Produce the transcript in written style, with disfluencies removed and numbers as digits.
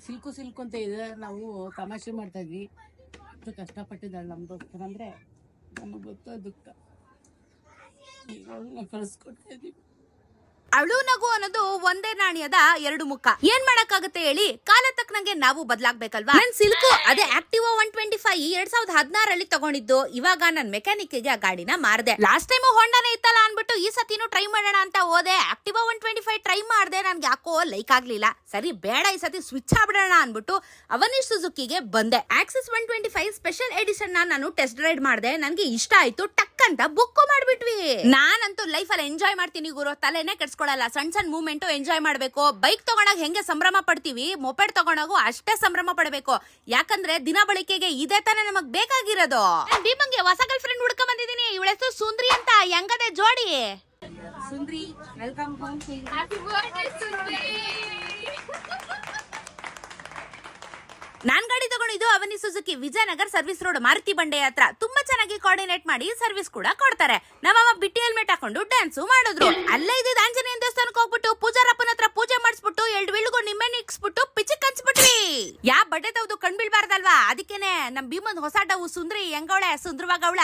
Silk silk ಅಂತ ಇದೆ. ನಾವು ತಮಾಷೆ ಮಾಡ್ತಾ ಇದ್ವಿ. ಅಷ್ಟು ಕಷ್ಟಪಟ್ಟಿದ್ದಾಳೆ ನಮ್ಗೋಸ್ಕರ ಅಂದ್ರೆ ನಮಗೆ ಗೊತ್ತ ದುಃಖ. ಈಗ ಕಳಿಸ್ಕೊಡ್ತಾ ಇದೀವಿ. ಅಳು ನಗು ಅನ್ನೋದು ಒಂದೇ ನಾಣ್ಯದ ಎರಡು ಮುಖ. ಏನ್ ಮಾಡಕ್ಕಾಗತ್ತೆ ಹೇಳಿ, ಕಾಲ ತಕ್ಕನಂಗೆ ನಾವು ಬದಲಾಗ್ಬೇಕಲ್ವಾ. ನನ್ ಸಿಲ್ಕು ಅದೇ ಆಕ್ಟಿವಾ 125 2016 ತಗೊಂಡಿದ್ದು. ಇವಾಗ ನನ್ ಮೆಕ್ಯಾನಿಕ್ ಗೆ ಆ ಗಾಡಿನ ಮಾರ್ದೆ. ಲಾಸ್ಟ್ ಟೈಮ್ ಹೊಂಡಾನೇ ಇತ್ತಲ್ಲ ಅನ್ಬಿಟ್ಟು ಈ ಸತಿನೂ ಟ್ರೈ ಮಾಡೋಣ ಅಂತ ಹೋದೆ. ಆಕ್ಟಿವಾ 125 ಟ್ರೈ ಮಾಡ್ದೆ, ನನ್ಗೆ ಯಾಕೋ ಲೈಕ್ ಆಗ್ಲಿಲ್ಲ. ಸರಿ ಬೇಡ ಈ ಸತಿ ಸ್ವಿಚ್ ಆಗ್ಬಿಡೋಣ ಅನ್ಬಿಟ್ಟು ಅವನಿಶ್ ಸುಜುಕಿಗೆ ಬಂದೆ. ಆಕ್ಸಿಸ್ 125 ಸ್ಪೆಷಲ್ ಎಡಿಷನ್ ನಾನು ಟೆಸ್ಟ್ ರೈಡ್ ಮಾಡ್ದೆ. ನನ್ಗೆ ಇಷ್ಟ ಆಯ್ತು, ಟಕ್ ಅಂತ ಬುಕ್ ಮಾಡ್ಬಿಟ್ವಿ. ನಾನಂತೂ ಲೈಫ್ ಅಲ್ಲಿ ಎಂಜಾಯ್ ಮಾಡ್ತೀನಿ ಗುರು, ತಲೆನೇ ಕೆಡ್ಸ್ಕೊಳಲ್ಲ. ಸಣ್ಣ ಸಣ್ಣ ಮೂವ್ಮೆಂಟ್ ಎಂಜಾಯ್ ಮಾಡ್ಬೇಕು. ಬೈಕ್ ತಗೊಂಡಾಗ ಹೆಂಗೆ ಸಂಭ್ರಮ ಪಡ್ತೀವಿ, ಮೊಪೆಡ್ ತಗೊಂಡಾಗೂ ಅಷ್ಟೇ ಸಂಭ್ರಮ ಪಡಬೇಕು. ಯಾಕಂದ್ರೆ ದಿನ ಬಳಕೆಗೆ ಇದೇ ತಾನೇ ನಮಗ್ ಬೇಕಾಗಿರೋದು. ದೀಪಂಗೆ ಹೊಸ ಗರ್ಲ್ ಫ್ರೆಂಡ್ ಹುಡ್ಕೊಂಡ್ ಬಂದಿದ್ದೀನಿ. ಇವಳ ಹೆಸರು ಸುಂದ್ರಿ ಅಂತ. ಹೆಂಗದೆ ಜೋಡಿ? Sundri, welcome home. Happy birthday Sundri. ನಾನ್ ಗಾಡಿ ತಗೊಂಡಿದ್ದು Avani Suzuki Vijayanagar service road Maruti ಬಂಡೆ ಹತ್ರ. ತುಂಬಾ ಚೆನ್ನಾಗಿ ಕೋಆರ್ಡಿನೇಟ್ ಮಾಡಿ ಸರ್ವಿಸ್ ಕೂಡ ಕೊಡ್ತಾರೆ. ನಮ್ಮಮ್ಮ ಬಿಟ್ಟಿ ಹೆಲ್ಮೆಟ್ ಹಾಕೊಂಡು ಡ್ಯಾನ್ಸ್ ಮಾಡಿದ್ರು. ಅಲ್ಲೇ ಇದ್ದಿದ್ದು ಆಂಜನೇಯ ದೇವಸ್ಥಾನಕ್ಕೆ ಹೋಗ್ಬಿಟ್ಟು ಪೂಜಾರಪ್ಪನ ಹತ್ರ ಪೂಜೆ ಮಾಡಿಸ್ಬಿಟ್ಟು 2 ವಿಳ್ಗು ನಿಮ್ಮೆ ನಿಕ್ಸ್ಬಿಟ್ಟು ಪಿಚಿಕ್ ಹಂಚ್ಬಿಟ್ವಿ. ಯಾ ಬಡ್ಡೆ ತವ್ದು ಕಣ್ ಬೀಳ್ಬಾರ್ದಲ್ವಾ, ಅದಕ್ಕೇನೆ ನಮ್ ಭೀಮನ್ ಹೊಸ ಡವ್ ಸುಂದ್ರಿ ಹೆಂಗವಳೆ ಸುಂದ್ರವಾಗವಳ.